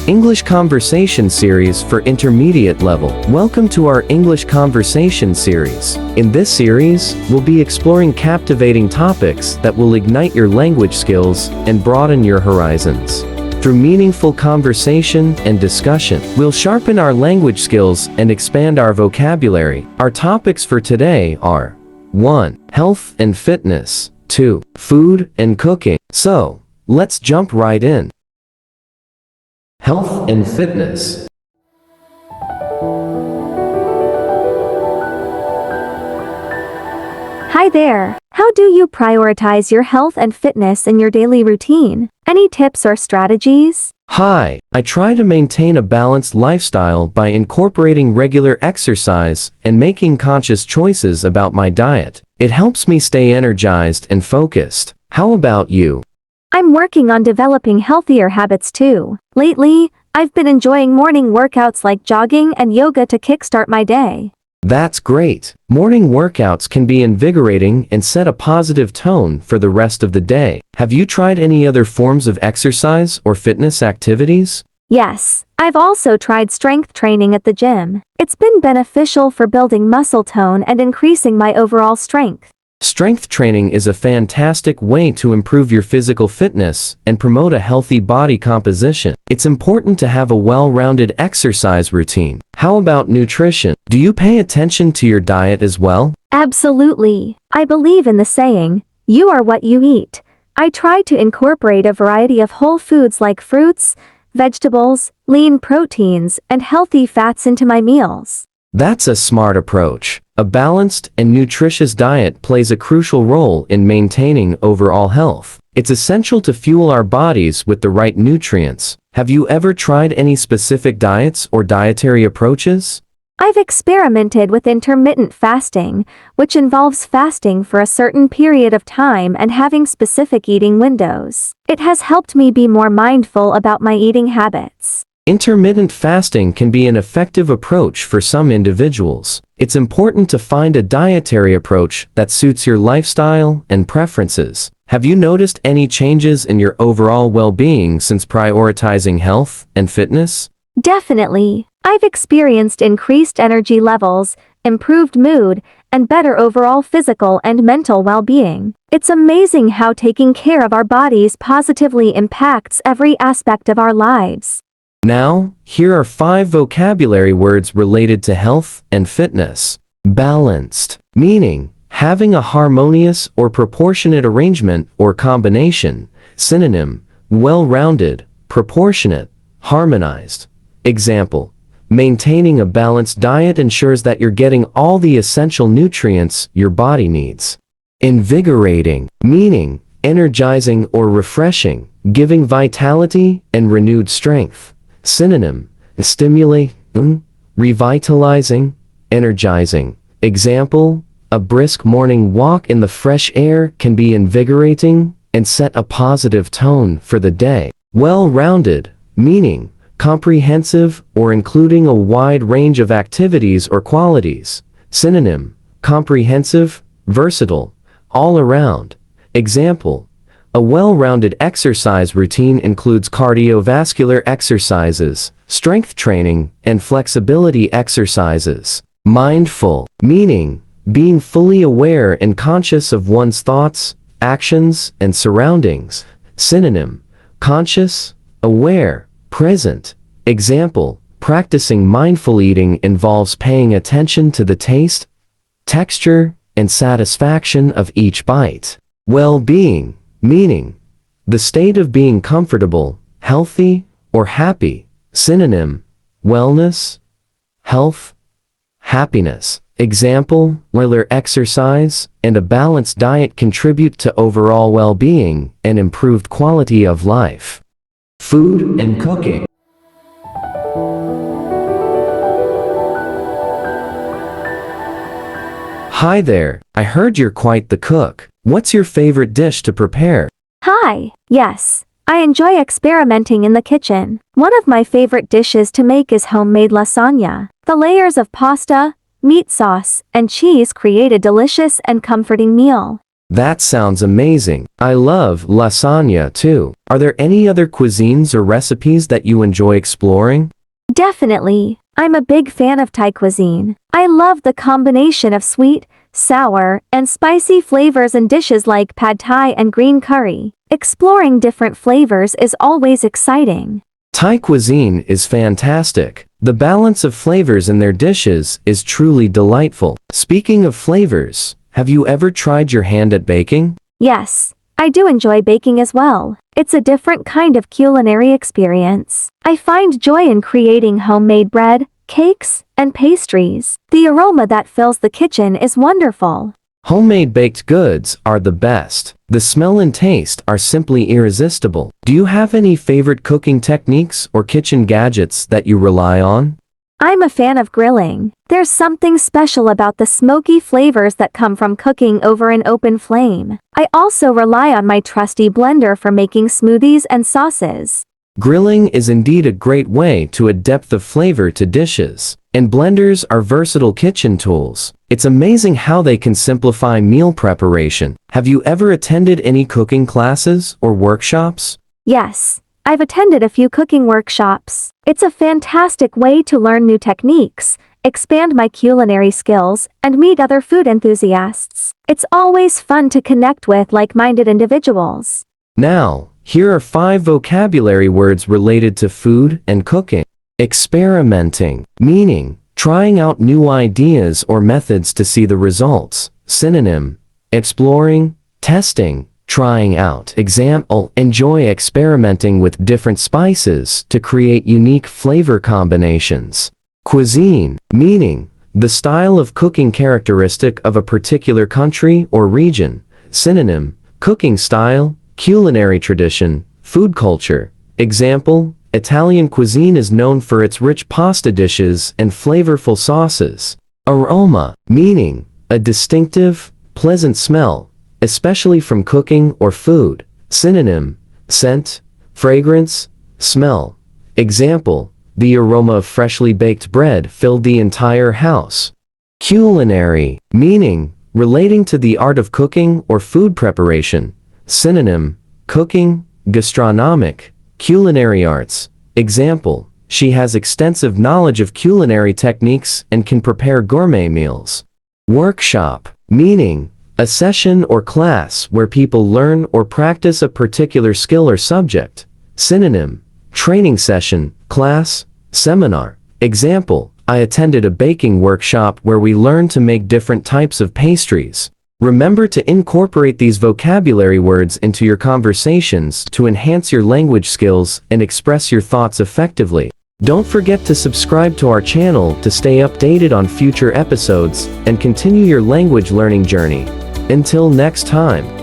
English Conversation Series for Intermediate Level. Welcome to our English Conversation Series. In this series, we'll be exploring captivating topics that will ignite your language skills and broaden your horizons. Through meaningful conversation and discussion, we'll sharpen our language skills and expand our vocabulary. Our topics for today are 1. Health and fitness. 2. Food and cooking. So, let's jump right in. Health and fitness. Hi there. How do you prioritize your health and fitness in your daily routine? Any tips or strategies? Hi, I try to maintain a balanced lifestyle by incorporating regular exercise and making conscious choices about my diet. It helps me stay energized and focused. How about you? I'm working on developing healthier habits too. Lately, I've been enjoying morning workouts like jogging and yoga to kickstart my day. That's great. Morning workouts can be invigorating and set a positive tone for the rest of the day. Have you tried any other forms of exercise or fitness activities? Yes, I've also tried strength training at the gym. It's been beneficial for building muscle tone and increasing my overall strength. Strength training is a fantastic way to improve your physical fitness and promote a healthy body composition. It's important to have a well-rounded exercise routine. How about nutrition? Do you pay attention to your diet as well? Absolutely. I believe in the saying, "You are what you eat." I try to incorporate a variety of whole foods like fruits, vegetables, lean proteins, and healthy fats into my meals. That's a smart approach. A balanced and nutritious diet plays a crucial role in maintaining overall health. It's essential to fuel our bodies with the right nutrients. Have you ever tried any specific diets or dietary approaches? I've experimented with intermittent fasting, which involves fasting for a certain period of time and having specific eating windows. It has helped me be more mindful about my eating habits. Intermittent fasting can be an effective approach for some individuals. It's important to find a dietary approach that suits your lifestyle and preferences. Have you noticed any changes in your overall well-being since prioritizing health and fitness? Definitely. I've experienced increased energy levels, improved mood, and better overall physical and mental well-being. It's amazing how taking care of our bodies positively impacts every aspect of our lives. Now, here are 5 vocabulary words related to health and fitness. Balanced, meaning having a harmonious or proportionate arrangement or combination. Synonym, well-rounded, proportionate, harmonized. Example, maintaining a balanced diet ensures that you're getting all the essential nutrients your body needs. Invigorating, meaning energizing or refreshing, giving vitality and renewed strength. Synonym, stimulating, revitalizing, energizing. Example, a brisk morning walk in the fresh air can be invigorating and set a positive tone for the day. Well-rounded, meaning comprehensive or including a wide range of activities or qualities. Synonym, comprehensive, versatile, all around. Example, a well-rounded exercise routine includes cardiovascular exercises, strength training, and flexibility exercises. Mindful, meaning being fully aware and conscious of one's thoughts, actions, and surroundings. Synonym, conscious, aware, present. Example, practicing mindful eating involves paying attention to the taste, texture, and satisfaction of each bite. Well-being, meaning the state of being comfortable, healthy, or happy. Synonym, wellness, health, happiness. Example, regular exercise and a balanced diet contribute to overall well-being and improved quality of life. Food and cooking. Hi there, I heard you're quite the cook. What's your favorite dish to prepare? Hi. Yes, I enjoy experimenting in the kitchen. One of my favorite dishes to make is homemade lasagna. The layers of pasta, meat sauce, and cheese create a delicious and comforting meal. That sounds amazing. I love lasagna too. Are there any other cuisines or recipes that you enjoy exploring? Definitely. I'm a big fan of Thai cuisine. I love the combination of sweet, sour, and spicy flavors in dishes like pad thai and green curry. Exploring different flavors is always exciting. Thai cuisine is fantastic. The balance of flavors in their dishes is truly delightful. Speaking of flavors, have you ever tried your hand at baking? Yes, I do enjoy baking as well. It's a different kind of culinary experience. I find joy in creating homemade bread, cakes, and pastries. The aroma that fills the kitchen is wonderful. Homemade baked goods are the best. The smell and taste are simply irresistible. Do you have any favorite cooking techniques or kitchen gadgets that you rely on? I'm a fan of grilling. There's something special about the smoky flavors that come from cooking over an open flame. I also rely on my trusty blender for making smoothies and sauces. Grilling is indeed a great way to add depth of flavor to dishes, and blenders are versatile kitchen tools. It's amazing how they can simplify meal preparation. Have you ever attended any cooking classes or workshops? Yes, I've attended a few cooking workshops. It's a fantastic way to learn new techniques, expand my culinary skills, and meet other food enthusiasts. It's always fun to connect with like-minded individuals. Now, here are 5 vocabulary words related to food and cooking. Experimenting, meaning trying out new ideas or methods to see the results. Synonym: exploring, testing, trying out. Example: enjoy experimenting with different spices to create unique flavor combinations. Cuisine, meaning the style of cooking characteristic of a particular country or region. Synonym: cooking style, culinary tradition, food culture. Example: Italian cuisine is known for its rich pasta dishes and flavorful sauces. Aroma, meaning a distinctive, pleasant smell, especially from cooking or food. Synonym: scent, fragrance, smell. Example: the aroma of freshly baked bread filled the entire house. Culinary, meaning relating to the art of cooking or food preparation. Synonym: cooking, gastronomic, culinary arts. Example: she has extensive knowledge of culinary techniques and can prepare gourmet meals. Workshop, meaning a session or class where people learn or practice a particular skill or subject. Synonym: training session, class, seminar. Example: I attended a baking workshop where we learned to make different types of pastries. Remember to incorporate these vocabulary words into your conversations to enhance your language skills and express your thoughts effectively. Don't forget to subscribe to our channel to stay updated on future episodes and continue your language learning journey. Until next time.